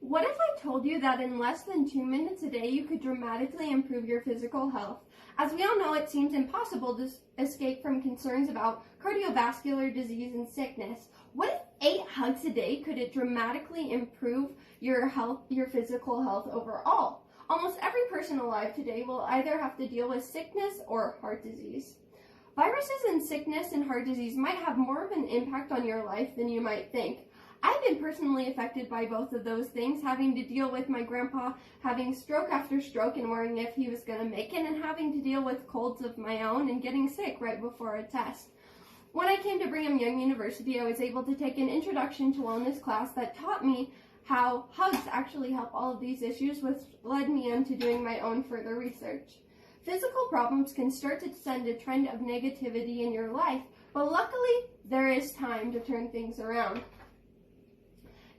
What if I told you that in less than 2 minutes a day you could dramatically improve your physical health? As we all know, it seems impossible to escape from concerns about cardiovascular disease and sickness. What if 8 hugs a day could it dramatically improve your physical health overall? Almost every person alive today will either have to deal with sickness or heart disease. Viruses and sickness and heart disease might have more of an impact on your life than you might think. I've been personally affected by both of those things, having to deal with my grandpa having stroke after stroke and worrying if he was going to make it, and having to deal with colds of my own and getting sick right before a test. When I came to Brigham Young University, I was able to take an introduction to wellness class that taught me how hugs actually help all of these issues, which led me into doing my own further research. Physical problems can start to send a trend of negativity in your life, but luckily there is time to turn things around.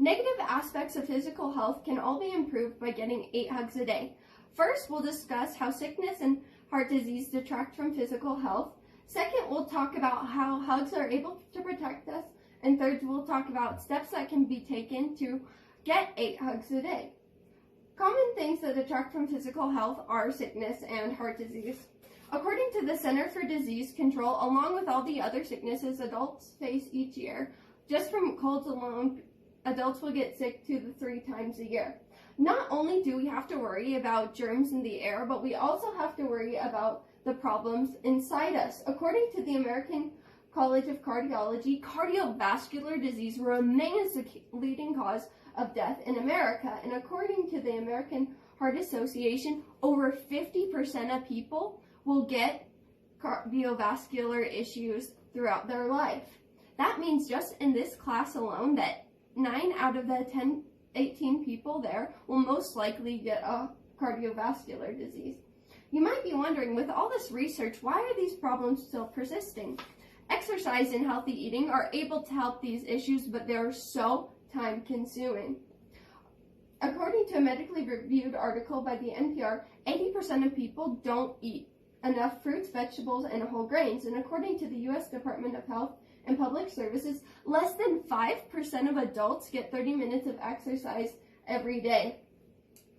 Negative aspects of physical health can all be improved by getting 8 hugs a day. First, we'll discuss how sickness and heart disease detract from physical health. Second, we'll talk about how hugs are able to protect us. And third, we'll talk about steps that can be taken to get 8 hugs a day. Common things that detract from physical health are sickness and heart disease. According to the Center for Disease Control, along with all the other sicknesses adults face each year, just from colds alone, adults will get sick 2 to 3 times a year. Not only do we have to worry about germs in the air, but we also have to worry about the problems inside us. According to the American College of Cardiology, cardiovascular disease remains the leading cause of death in America. And according to the American Heart Association, over 50% of people will get cardiovascular issues throughout their life. That means just in this class alone that 9 out of the 18 people there will most likely get a cardiovascular disease. You might be wondering, with all this research, why are these problems still persisting? Exercise and healthy eating are able to help these issues, but they're so time-consuming. According to a medically reviewed article by the NPR, 80% of people don't eat enough fruits, vegetables, and whole grains. And according to the U.S. Department of Health and Public Services, less than 5% of adults get 30 minutes of exercise every day.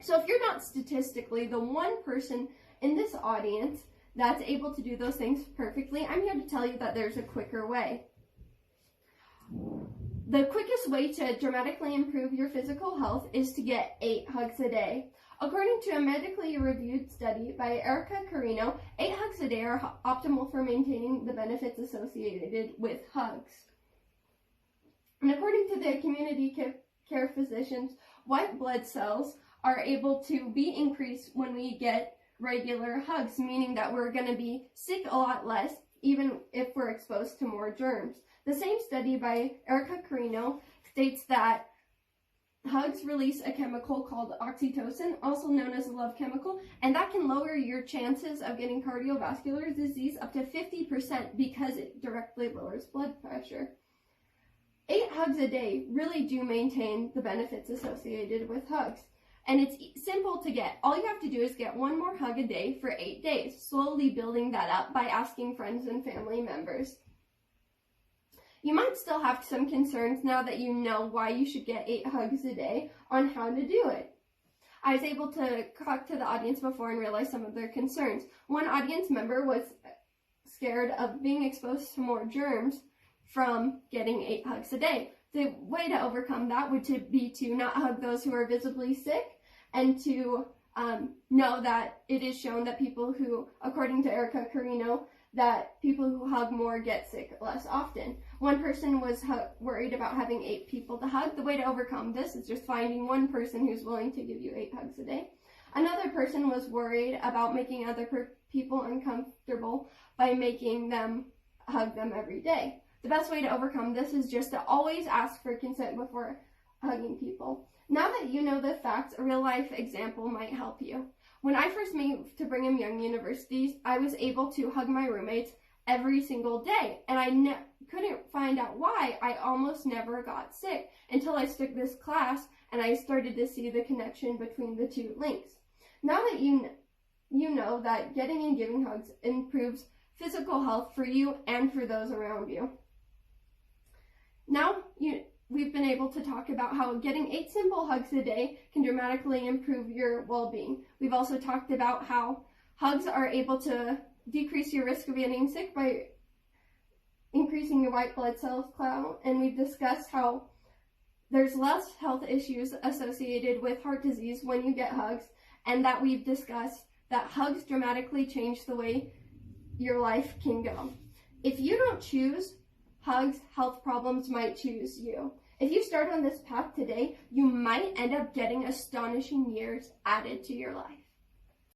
So if you're not statistically the one person in this audience that's able to do those things perfectly, I'm here to tell you that there's a quicker way. The quickest way to dramatically improve your physical health is to get 8 hugs a day. According to a medically reviewed study by Erica Carino, 8 hugs a day are optimal for maintaining the benefits associated with hugs. And according to the community care physicians, white blood cells are able to be increased when we get regular hugs, meaning that we're going to be sick a lot less, even if we're exposed to more germs. The same study by Erica Carino states that hugs release a chemical called oxytocin, also known as a love chemical, and that can lower your chances of getting cardiovascular disease up to 50% because it directly lowers blood pressure. 8 hugs a day really do maintain the benefits associated with hugs. And it's simple to get. All you have to do is get 1 more hug a day for 8 days, slowly building that up by asking friends and family members. You might still have some concerns now that you know why you should get 8 hugs a day on how to do it. I was able to talk to the audience before and realize some of their concerns. One audience member was scared of being exposed to more germs from getting 8 hugs a day. The way to overcome that would be to not hug those who are visibly sick, and to know that it is shown that people who, according to Erica Carino, that people who hug more get sick less often. One person was worried about having 8 people to hug. The way to overcome this is just finding one person who's willing to give you 8 hugs a day. Another person was worried about making other people uncomfortable by making them hug them every day. The best way to overcome this is just to always ask for consent before hugging people. Now that you know the facts, a real-life example might help you. When I first moved to Brigham Young University, I was able to hug my roommates every single day, and I couldn't find out why. I almost never got sick until I took this class and I started to see the connection between the 2 links. Now that you know that getting and giving hugs improves physical health for you and for those around you. Now we've been able to talk about how getting 8 simple hugs a day can dramatically improve your well-being. We've also talked about how hugs are able to decrease your risk of getting sick by increasing your white blood cell count, and we've discussed how there's less health issues associated with heart disease when you get hugs, and that we've discussed that hugs dramatically change the way your life can go. If you don't choose hugs, health problems might choose you. If you start on this path today, you might end up getting astonishing years added to your life.